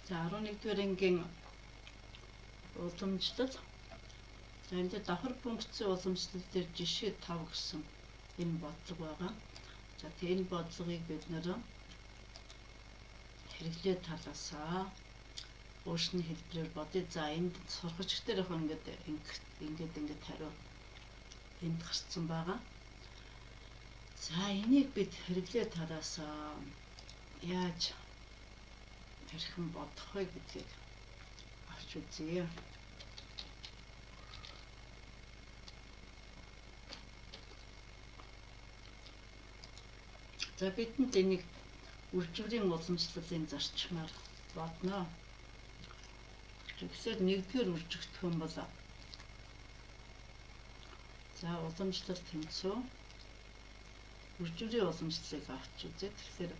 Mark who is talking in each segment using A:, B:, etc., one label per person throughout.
A: За 11-р ангийн уламжлал. За энд давхар функцийн уламжлал дээр жишээ 5 гэсэн энэ бодлого байгаа. За энэ бодлогыг бид нэр хэрэглээ талаасаа уушны хэлбэрээр бодъё. За энд сургагч дээр яг ингээд хариу энд гарсан байгаа. За энийг бид хэрэглээ талаасаа яаж хэрхэн бодох вэ гэдгийг авч үзье. За бидэнд энийг үрживрийн уламжлалын зарчмаар бодно. Тэгэхээр нэгдүгээр үржигдэх юм бол за уламжлал тэнцүү үрживрийн уламжлалыг авч үзье. Тэгэхээр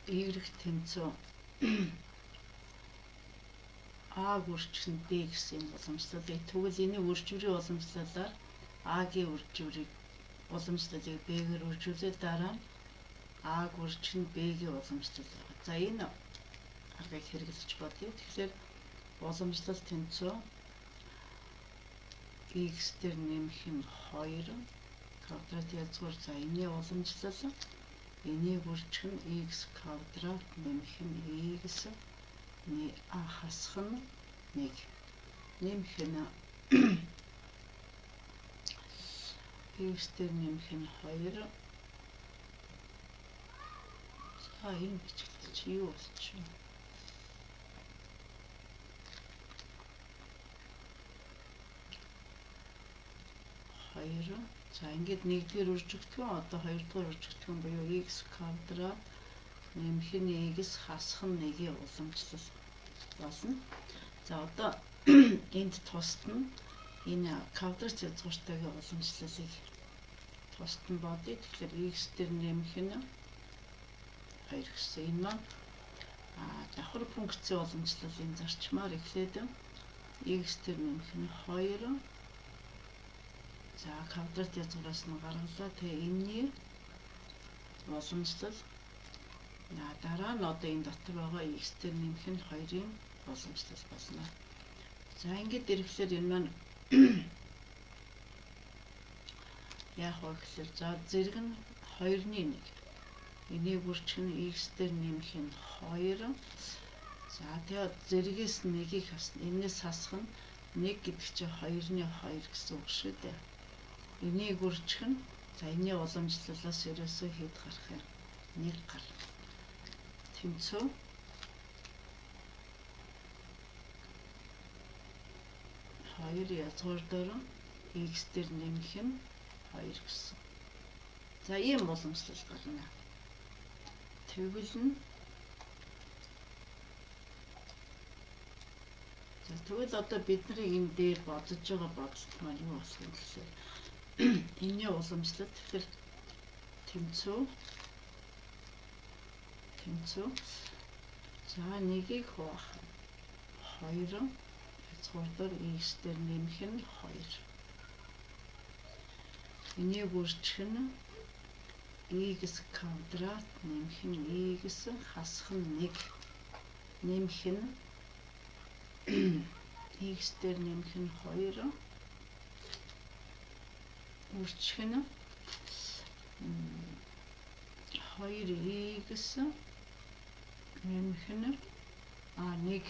A: y тэнцүү a үржих нь b гэсэн уламжлалыг тэгвэл энэ үрживрийн уламжлалаар a-гийн уламжлалыг b-гээр үржүүлээд дараа нь a үржих нь b-гийн уламжлал байгаа. За энэ аргыг хэрэглэж бодъё. Тэгэхээр уламжлал тэнцүү x дээр нэмэх нь 2 квадрат язгуур. За энэ уламжлал энийг үржих нь x квадрат нэмэх нь x хасах нь 1 нэмэх нь x дээр нэмэх нь 2. За энэ бичигдэл чи юу болчих вэ? За ингээд нэгдүгээр үржигдэх нь одоо хоёрдугаар үржигдэх нь буюу x квадрат нэмэх нь x хасах нь 1-ийн уламжлал болно. За одоо энд тусад нь энэ квадрат язгууртайгийн уламжлалыг тусад нь бодъё. Тэгэхээр x дээр нэмэх нь 2 гэсэн энэ маань давхар функцийн уламжлалын зарчмаар эхлээд x дээр нэмэх нь 2. За квадрат язгуураас нь гаргалаа. Тэгээ энэний уламжлал дараа нь одоо энэ дотор байгаа x дээр нэмэх нь 2-ын уламжлал болно. За ингээд ирэхлээр энэ маань яах вэ гэхээр за зэрэг нь 2-ны 1. Энийг үржих нь x дээр нэмэх нь 2. За тэгээд зэрэгээс 1-ийг хасна. Энээс хасах нь 1 гэдэг чинь 2-ны 2 гэсэн үг шүү дээ. Энийг үржих нь за энэний уламжлалаас ерөөсөө хэд гарах юм? 1 гар. Тэнцүү хоёр язгуур дээр x дээр нэмэх нь 2 гэсэн. За ийм уламжлал гарна. Тэгвэл нь за тэгвэл одоо бидний энэ дээр бодож байгаа бодолт маань юу болох вэ гэхээр энэний уламжлал тэгэхээр тэнцүү за 1-ийг хуваах 2 язгуур дээр x дээр нэмэх нь 2. Энийг үржих нь x квадрат нэмэх нь x хасах нь 1 нэмэх нь x дээр нэмэх нь 2 үржих нь 2x нэмэх нь 1.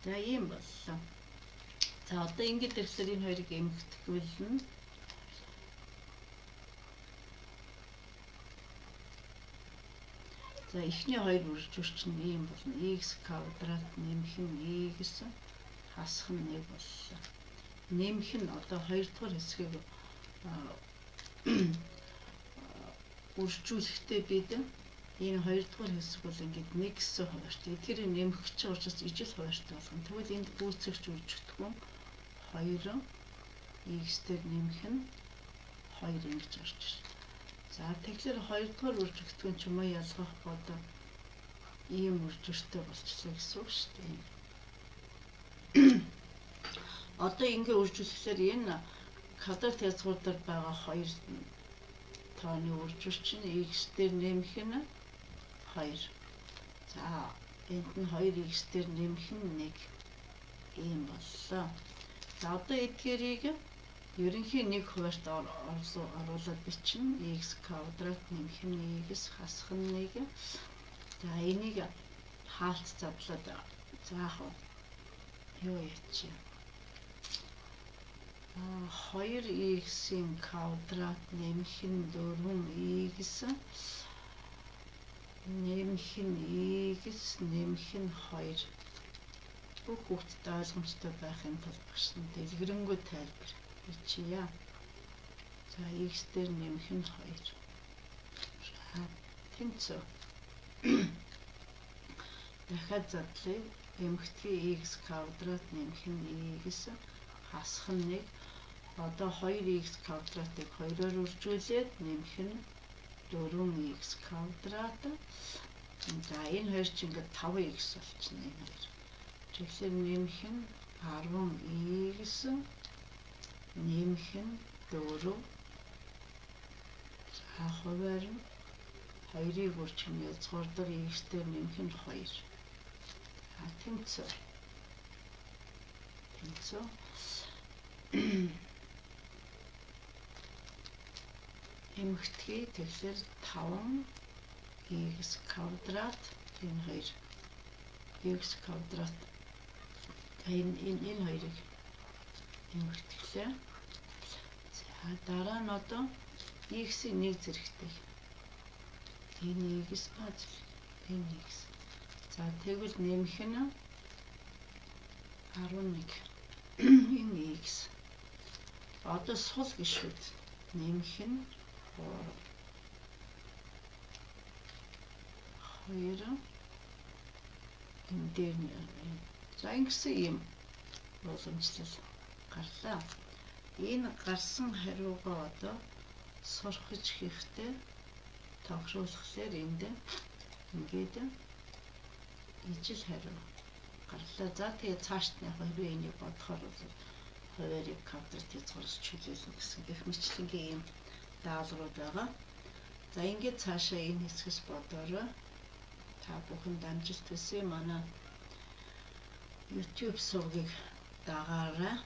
A: За ийм боллоо. За одоо ингэж ирэхээр энэ хоёрыг эмхтгэвэл нь за эхний хоёр үржүүлч нь ийм болно. x квадрат нэмэх нь x хасах нь 1 боллоо. Нэмэх нь одоо хоёрдугаар хэсгийг үржүүлэхдээ бид энэ хоёрдугаар хэсэг бол ингээд 1 гэсэн хуваарьтай. Тэр нэмэх гэж байгаа учраас ижил хуваарьтай болгоно. Тэгвэл энд гүйцэгч үржигдэх нь 2 x дээр нэмэх нь 2 ингэж орж ирнэ. За тэгэхээр хоёрдугаар үржигдэх нь ч юм уу ялгах бодоо ийм үржигтэй болчихлоо гэсэн үг шүү дээ. Одоо ингэ үржүүлэхээр энэ квадрат язгуур дээр байгаа 2 тооны үржүүлч нь x дээр нэмэх нь 2. За энд нь 2x дээр нэмэх нь 1 ийм боллоо. За одоо эдгээрийг ерөнхий нэг хуваарьт оруулаад бичнэ. X квадрат нэмэх нь x хасах нь 1. За энийг хаалт задлаад заах уу? Юу ячи? 2x-ийн квадрат нэмэх нь 4x нэмэх нь x нэмэх нь 2. Бүх хүүхдэд ойлгомжтой байхын тулд багш нь дэлгэрэнгүй тайлбар бичье. За x дээр нэмэх нь 2. Тэнцүү. Дахиад задлая. Эмэгтэй x квадрат нэмэх нь x хасах нь 1. Одоо 2x квадратыг 2-оор үржүүлээд нэмэх нь 4x квадрат. За энэ хоёр чинь ингээд 5x болчихно энэ хоёр. Тэгэхээр нэмэх нь 10x нэмэх нь 4. За хуваар нь 2-ыг үржих нь язгуурдар x дээр нэмэх нь 2. Тэнцүү. Эмэгтэй тэгэхээр 5x квадрат энэ 2 x квадрат энэ хоёрыг эмэгтэйглээ. За дараа нь одоо x-ийн нэг зэрэгтэй энэ x бааз энэ x. За тэгвэл нэмэх нь 11 энэ x. Одоо сул гişүүд нэмэх нь 2 энэ дээр за ингэсэн юм боломжлол гарлаа. Энэ гарсан хариугаа одоо сурахж хийхдээ тохируулахлаар энд ингээд ижил хариу гарлаа. За тэгээ цаашд нь яг энийг бодохоор бол хуваарийг квадрат язгуураас чөлөөлнө гэсэн гэх мэтлэнгийн юм даалгаврууд байгаа. За ингээд цаашаа энэ хэсгээс бодоорой. Та бүхэнд амжилт хүсье. Манай YouTube сувгийг дагаарай.